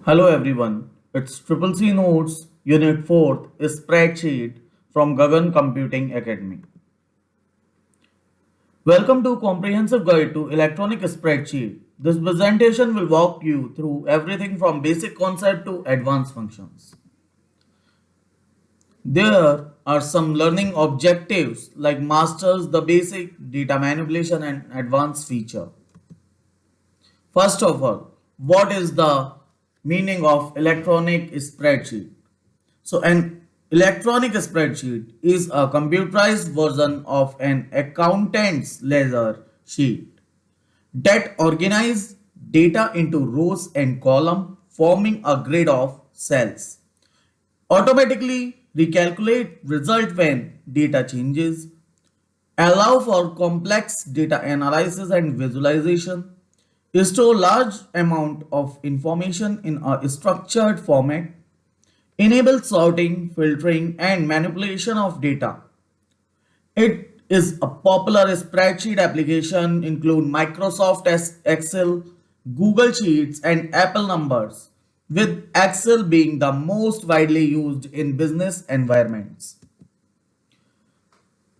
Hello everyone, it's Triple C Notes Unit 4th Spreadsheet from Gagan Computing Academy. Welcome to Comprehensive Guide to Electronic Spreadsheet. This presentation will walk you through everything from basic concept to advanced functions. There are some learning objectives like masters the basic data manipulation and advanced feature. First of all, what is the meaning of electronic spreadsheet? So an electronic spreadsheet is a computerized version of an accountant's ledger sheet that organizes data into rows and columns, forming a grid of cells. Automatically recalculate result when data changes, allow for complex data analysis and visualization, store large amount of information in a structured format, enable sorting, filtering, and manipulation of data. It is a popular spreadsheet application include Microsoft Excel, Google Sheets, and Apple Numbers, with Excel being the most widely used in business environments.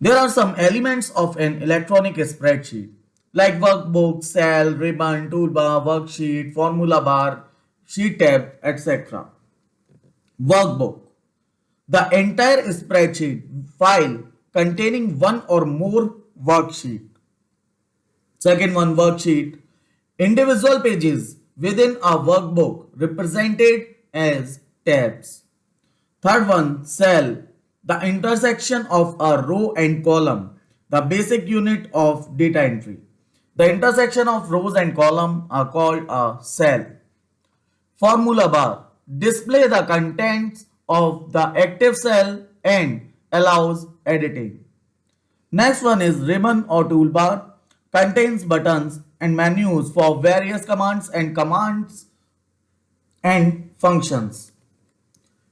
There are some elements of an electronic spreadsheet like workbook, cell, ribbon, toolbar, worksheet, formula bar, sheet tab, etc. Workbook. The entire spreadsheet file containing one or more worksheet. Second one, worksheet. Individual pages within a workbook represented as tabs. Third one, cell. The intersection of a row and column, the basic unit of data entry. The intersection of rows and columns are called a cell. Formula bar. Display the contents of the active cell and allows editing. Next one is ribbon or toolbar. Contains buttons and menus for various commands and functions.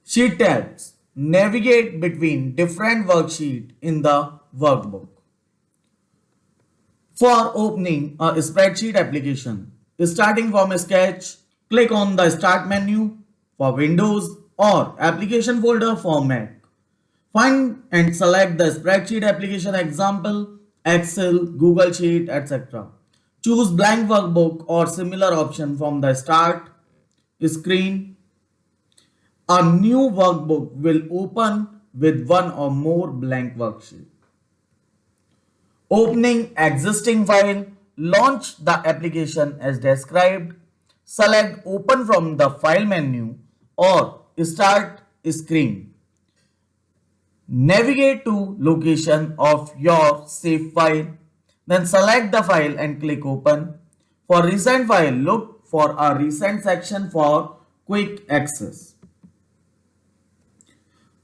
Sheet tabs. Navigate between different worksheets in the workbook. For opening a spreadsheet application, starting from Sketch, click on the Start menu for Windows or Application folder for Mac. Find and select the spreadsheet application example, Excel, Google Sheet, etc. Choose blank workbook or similar option from the Start screen. A new workbook will open with one or more blank worksheets. Opening existing file, launch the application as described, select open from the file menu or start screen. Navigate to location of your save file, then select the file and click open. For recent file, look for a recent section for quick access.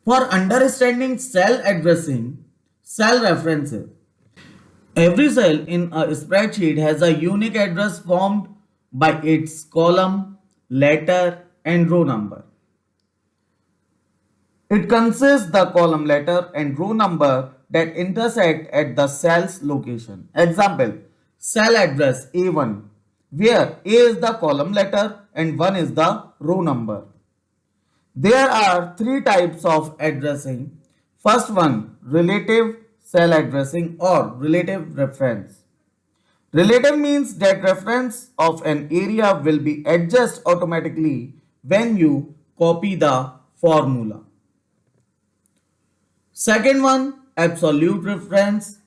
For understanding cell addressing, cell references. Every cell in a spreadsheet has a unique address formed by its column, letter, and row number. It consists the column letter and row number that intersect at the cell's location. Example, cell address A1, where A is the column letter and 1 is the row number. There are three types of addressing. First one, relative cell addressing or relative reference. Relative means that reference of an area will be adjusted automatically when you copy the formula. Second one, absolute reference.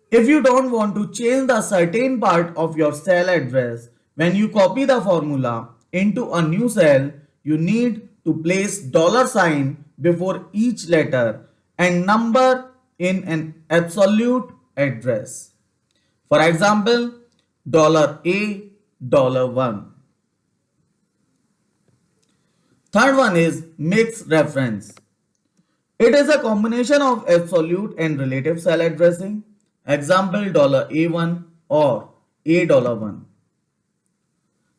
If you don't want to change the certain part of your cell address when you copy the formula into a new cell, you need to place $sign before each letter and number in an absolute address. For example, $A, $1. Third one is mixed reference. It is a combination of absolute and relative cell addressing. Example, $A1 or $A1.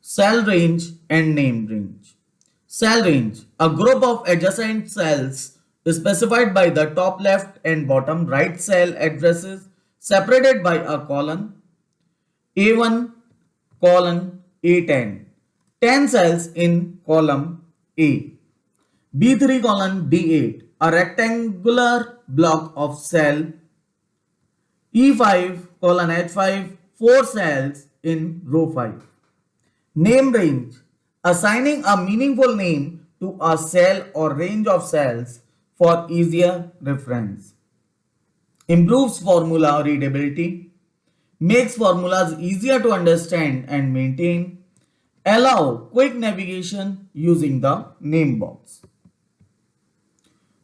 Cell range and name range. Cell range, a group of adjacent cells specified by the top left and bottom right cell addresses separated by a colon. A1 colon A10. 10 cells in column A. B3 column D8. A rectangular block of cell E5 colon H5. 4 cells in row 5. Name range. Assigning a meaningful name to a cell or range of cells for easier reference. Improves formula readability. Makes formulas easier to understand and maintain. Allow quick navigation using the name box.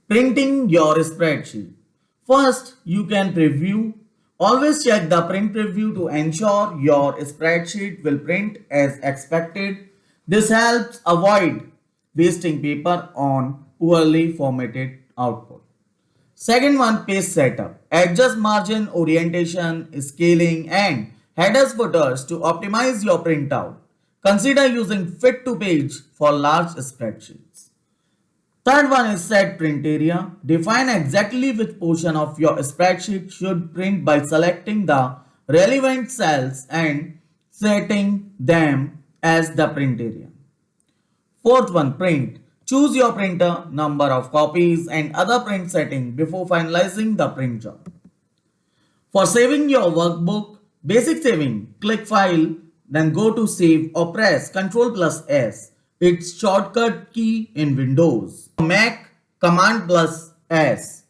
Printing your spreadsheet. First, you can preview. Always check the print preview to ensure your spreadsheet will print as expected. This helps avoid wasting paper on poorly formatted output. Second one, page setup. Adjust margin, orientation, scaling and headers footers to optimize your printout. Consider using fit to page for large spreadsheets. Third one is set print area. Define exactly which portion of your spreadsheet should print by selecting the relevant cells and setting them as the print area. Fourth one, print. Choose your printer, number of copies and other print setting before finalizing the print job. For saving your workbook, basic saving, click File, then go to Save or press Ctrl+S. It's shortcut key in Windows. Mac, Command+S.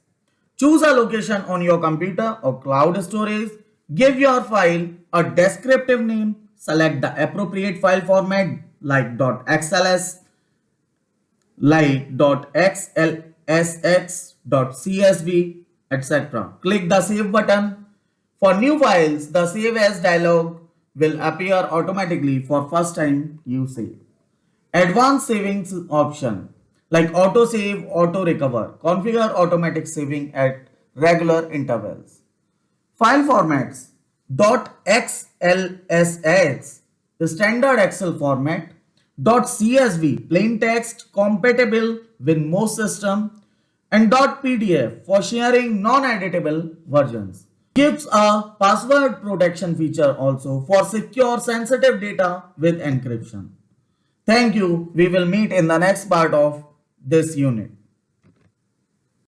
Choose a location on your computer or cloud storage. Give your file a descriptive name. Select the appropriate file format like .xls, like .xlsx, .csv, etc. Click the Save button. For new files, the Save As dialog will appear automatically for first time you save. Advanced savings option like autosave, auto recover. Configure automatic saving at regular intervals. File formats .xlsx standard Excel format, .csv plain text compatible with most systems, and .pdf for sharing non-editable versions. Gives a password protection feature also for secure sensitive data with encryption. Thank you. We will meet in the next part of this unit.